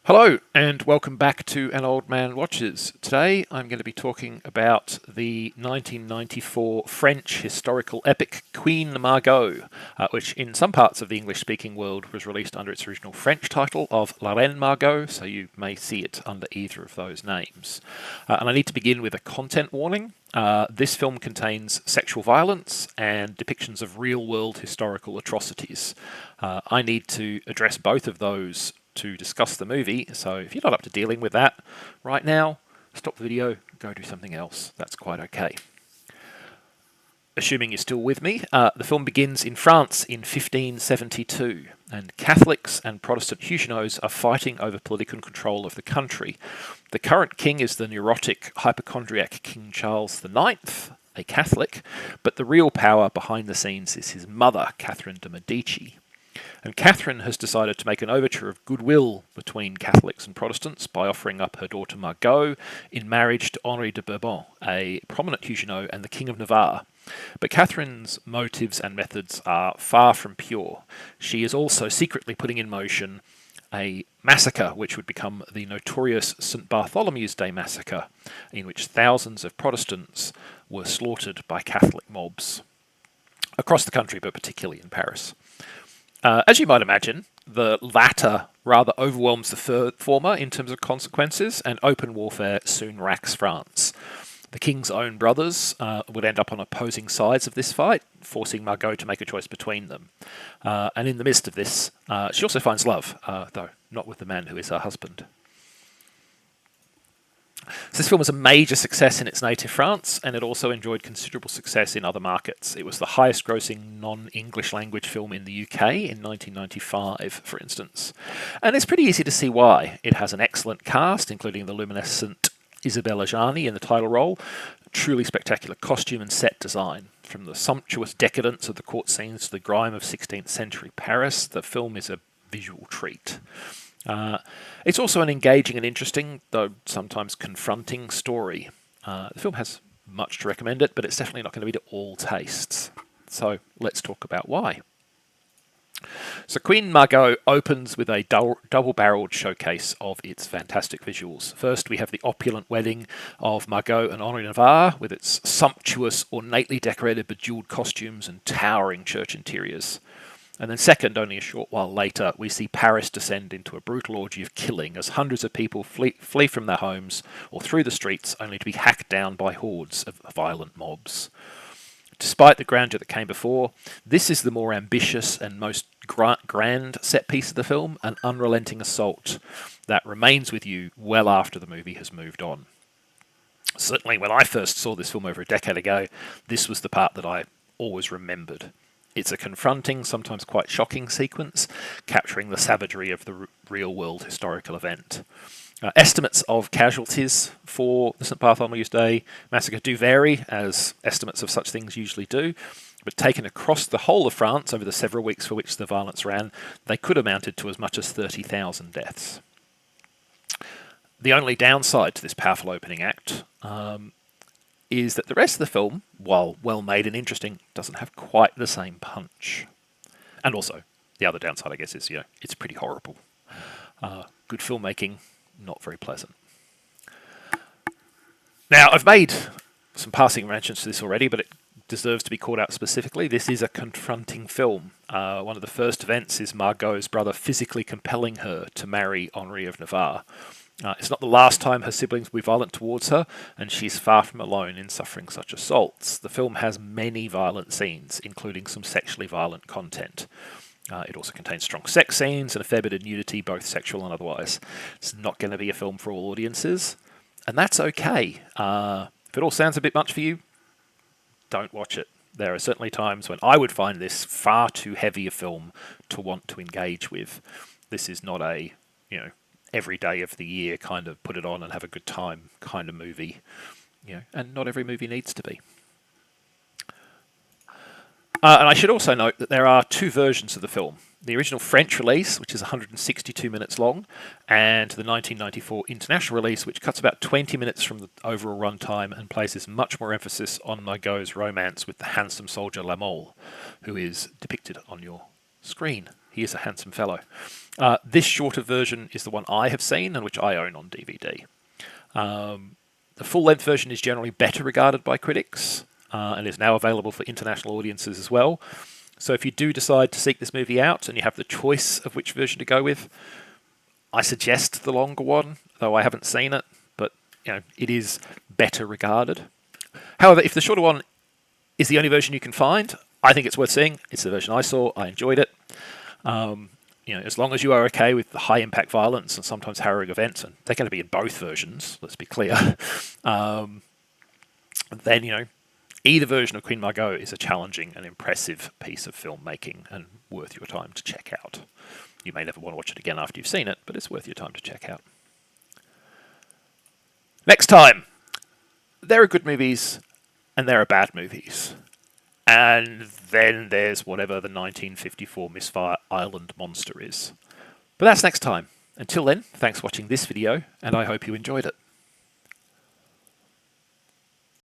Hello and welcome back to An Old Man Watches. Today I'm going to be talking about the 1994 French historical epic Queen Margot, which in some parts of the English-speaking world was released under its original French title of La Reine Margot, so you may see it under either of those names. And I need to begin with a content warning. This film contains sexual violence and depictions of real-world historical atrocities. I need to address both of those to discuss the movie, so if you're not up to dealing with that right now, stop the video, go do something else. That's quite okay. Assuming you're still with me, the film begins in France in 1572, and Catholics and Protestant Huguenots are fighting over political control of the country. The current king is the neurotic, hypochondriac King Charles IX, a Catholic, but the real power behind the scenes is his mother, Catherine de' Medici. And Catherine has decided to make an overture of goodwill between Catholics and Protestants by offering up her daughter Margot in marriage to Henri de Bourbon, a prominent Huguenot and the King of Navarre. But Catherine's motives and methods are far from pure. She is also secretly putting in motion a massacre which would become the notorious St. Bartholomew's Day massacre, in which thousands of Protestants were slaughtered by Catholic mobs across the country, but particularly in Paris. As you might imagine, the latter rather overwhelms the former in terms of consequences, and open warfare soon racks France. The king's own brothers would end up on opposing sides of this fight, forcing Margot to make a choice between them. And in the midst of this, she also finds love, though not with the man who is her husband. So this film was a major success in its native France, and it also enjoyed considerable success in other markets. It was the highest grossing non-English language film in the UK in 1995, for instance. And it's pretty easy to see why. It has an excellent cast, including the luminescent Isabelle Adjani in the title role, truly spectacular costume and set design. From the sumptuous decadence of the court scenes to the grime of 16th century Paris, the film is a visual treat. It's also an engaging and interesting, though sometimes confronting, story. The film has much to recommend it, but it's definitely not going to be to all tastes. So let's talk about why. So Queen Margot opens with a double-barreled showcase of its fantastic visuals. First, we have the opulent wedding of Margot and Henri Navarre, with its sumptuous, ornately decorated bejeweled costumes and towering church interiors. And then second, only a short while later, we see Paris descend into a brutal orgy of killing as hundreds of people flee from their homes or through the streets only to be hacked down by hordes of violent mobs. Despite the grandeur that came before, this is the more ambitious and most grand set piece of the film, an unrelenting assault that remains with you well after the movie has moved on. Certainly when I first saw this film over a decade ago, this was the part that I always remembered. It's a confronting, sometimes quite shocking sequence, capturing the savagery of the real-world historical event. Estimates of casualties for the St. Bartholomew's Day massacre do vary, as estimates of such things usually do, but taken across the whole of France over the several weeks for which the violence ran, they could have amounted to as much as 30,000 deaths. The only downside to this powerful opening act is that the rest of the film, while well made and interesting, doesn't have quite the same punch. And also, the other downside, I guess, is it's pretty horrible. Good filmmaking, not very pleasant. Now, I've made some passing mentions to this already, but it deserves to be called out specifically. This is a confronting film. One of the first events is Margot's brother physically compelling her to marry Henri of Navarre. It's not the last time her siblings will be violent towards her, and she's far from alone in suffering such assaults. The film has many violent scenes, including some sexually violent content. It also contains strong sex scenes and a fair bit of nudity, both sexual and otherwise. It's not going to be a film for all audiences, and that's okay. If it all sounds a bit much for you, don't watch it. There are certainly times when I would find this far too heavy a film to want to engage with. This is not a, every day of the year kind of put it on and have a good time kind of movie, and not every movie needs to be. And I should also note that there are two versions of the film. The original French release, which is 162 minutes long, and the 1994 international release, which cuts about 20 minutes from the overall runtime and places much more emphasis on Margot's romance with the handsome soldier La Mole, who is depicted on your screen. He is a handsome fellow. This shorter version is the one I have seen and which I own on DVD. The full-length version is generally better regarded by critics and is now available for international audiences as well. So if you do decide to seek this movie out and you have the choice of which version to go with, I suggest the longer one, though I haven't seen it, but it is better regarded. However, if the shorter one is the only version you can find, I think it's worth seeing. It's the version I saw. I enjoyed it. As long as you are okay with the high impact violence and sometimes harrowing events, and they're going to be in both versions, let's be clear, then, either version of Queen Margot is a challenging and impressive piece of filmmaking and worth your time to check out. You may never want to watch it again after you've seen it, but it's worth your time to check out. Next time, there are good movies and there are bad movies. And then there's whatever the 1954 Misfire Island monster is. But that's next time. Until then, thanks for watching this video, and I hope you enjoyed it.